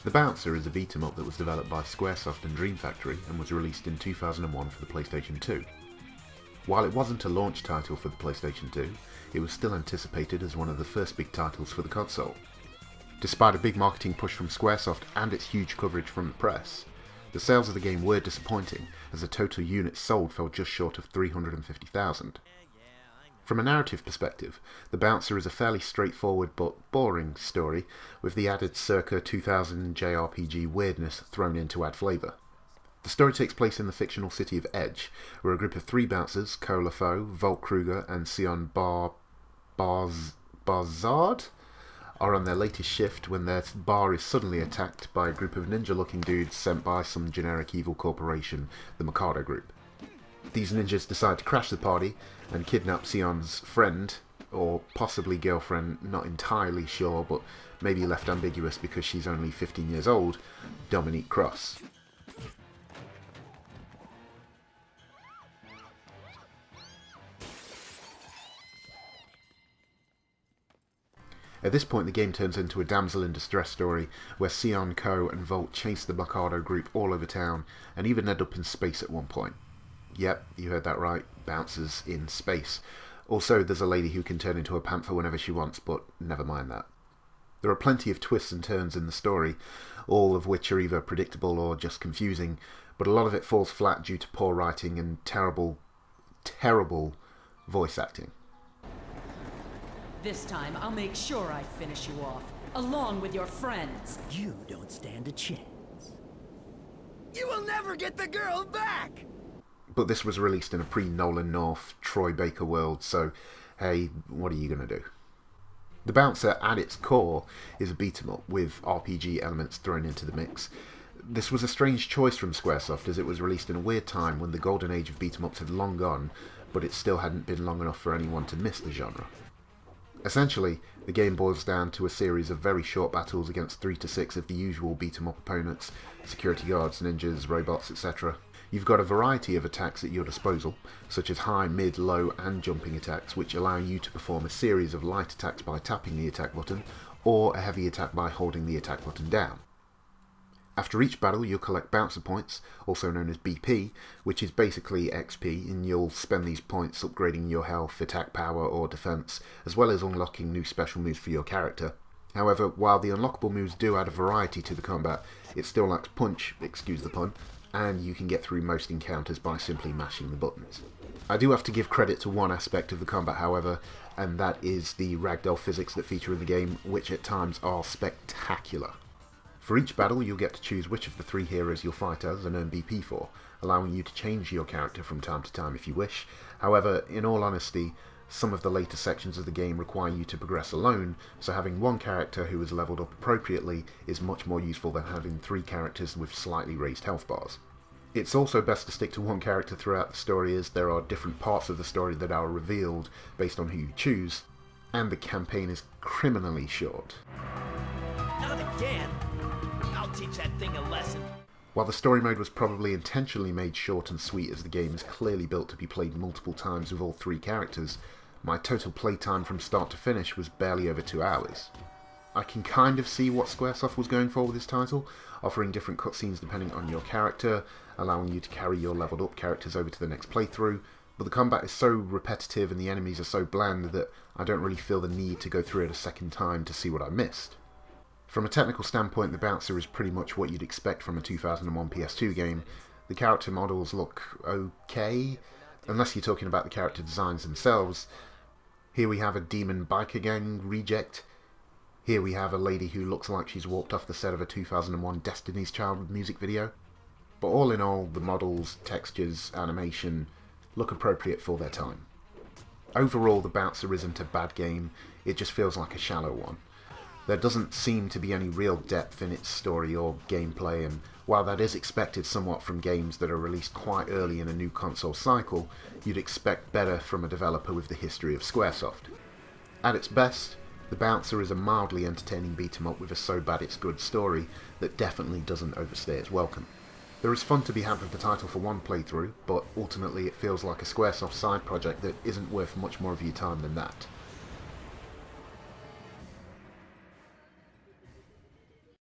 The Bouncer is a beat-em-up that was developed by Squaresoft and Dream Factory and was released in 2001 for the PlayStation 2. While it wasn't a launch title for the PlayStation 2, it was still anticipated as one of the first big titles for the console. Despite a big marketing push from Squaresoft and its huge coverage from the press, the sales of the game were disappointing, as the total units sold fell just short of 350,000. From a narrative perspective, The Bouncer is a fairly straightforward but boring story, with the added circa 2000 JRPG weirdness thrown in to add flavour. The story takes place in the fictional city of Edge, where a group of three bouncers, Cole LaFoe, Volt Kruger and Sion Barzard, are on their latest shift when their bar is suddenly attacked by a group of ninja-looking dudes sent by some generic evil corporation, the Mikado Group. These ninjas decide to crash the party and kidnap Sion's friend, or possibly girlfriend, not entirely sure, but maybe left ambiguous because she's only 15 years old, Dominique Cross. At this point the game turns into a damsel in distress story where Sion, Ko and Volt chase the Mikado Group all over town and even end up in space at one point. Yep, you heard that right, bouncers in space. Also, there's a lady who can turn into a panther whenever she wants, but never mind that. There are plenty of twists and turns in the story, all of which are either predictable or just confusing, but a lot of it falls flat due to poor writing and terrible voice acting. This time, I'll make sure I finish you off, along with your friends. You don't stand a chance. You will never get the girl back! But this was released in a pre-Nolan North, Troy Baker world, so hey, what are you going to do? The Bouncer, at its core, is a beat-em-up with RPG elements thrown into the mix. This was a strange choice from Squaresoft, as it was released in a weird time when the golden age of beat-em-ups had long gone, but it still hadn't been long enough for anyone to miss the genre. Essentially, the game boils down to a series of very short battles against 3 to 6 of the usual beat-em-up opponents, security guards, ninjas, robots, etc. You've got a variety of attacks at your disposal, such as high, mid, low and jumping attacks, which allow you to perform a series of light attacks by tapping the attack button, or a heavy attack by holding the attack button down. After each battle you'll collect bouncer points, also known as BP, which is basically XP, and you'll spend these points upgrading your health, attack power or defense, as well as unlocking new special moves for your character. However, while the unlockable moves do add a variety to the combat, it still lacks punch, excuse the pun, and you can get through most encounters by simply mashing the buttons. I do have to give credit to one aspect of the combat, however, and that is the Ragdoll Physics that feature in the game, which at times are spectacular. For each battle you'll get to choose which of the three heroes you'll fight as and earn BP for, allowing you to change your character from time to time if you wish. However, in all honesty, some of the later sections of the game require you to progress alone, so having one character who is leveled up appropriately is much more useful than having three characters with slightly raised health bars. It's also best to stick to one character throughout the story, as there are different parts of the story that are revealed based on who you choose, and the campaign is criminally short. Not again! I'll teach that thing a lesson. While the story mode was probably intentionally made short and sweet, as the game is clearly built to be played multiple times with all three characters, my total playtime from start to finish was barely over 2 hours. I can kind of see what Squaresoft was going for with this title, offering different cutscenes depending on your character, allowing you to carry your leveled up characters over to the next playthrough, but the combat is so repetitive and the enemies are so bland that I don't really feel the need to go through it a second time to see what I missed. From a technical standpoint, The Bouncer is pretty much what you'd expect from a 2001 PS2 game. The character models look okay, unless you're talking about the character designs themselves. Here we have a demon biker gang reject. Here we have a lady who looks like she's walked off the set of a 2001 Destiny's Child music video. But all in all, the models, textures, animation look appropriate for their time. Overall, The Bouncer isn't a bad game, it just feels like a shallow one. There doesn't seem to be any real depth in its story or gameplay, and while that is expected somewhat from games that are released quite early in a new console cycle, you'd expect better from a developer with the history of Squaresoft. At its best, The Bouncer is a mildly entertaining beat-em-up with a so bad it's good story that definitely doesn't overstay its welcome. There is fun to be had with the title for one playthrough, but ultimately it feels like a Squaresoft side project that isn't worth much more of your time than that.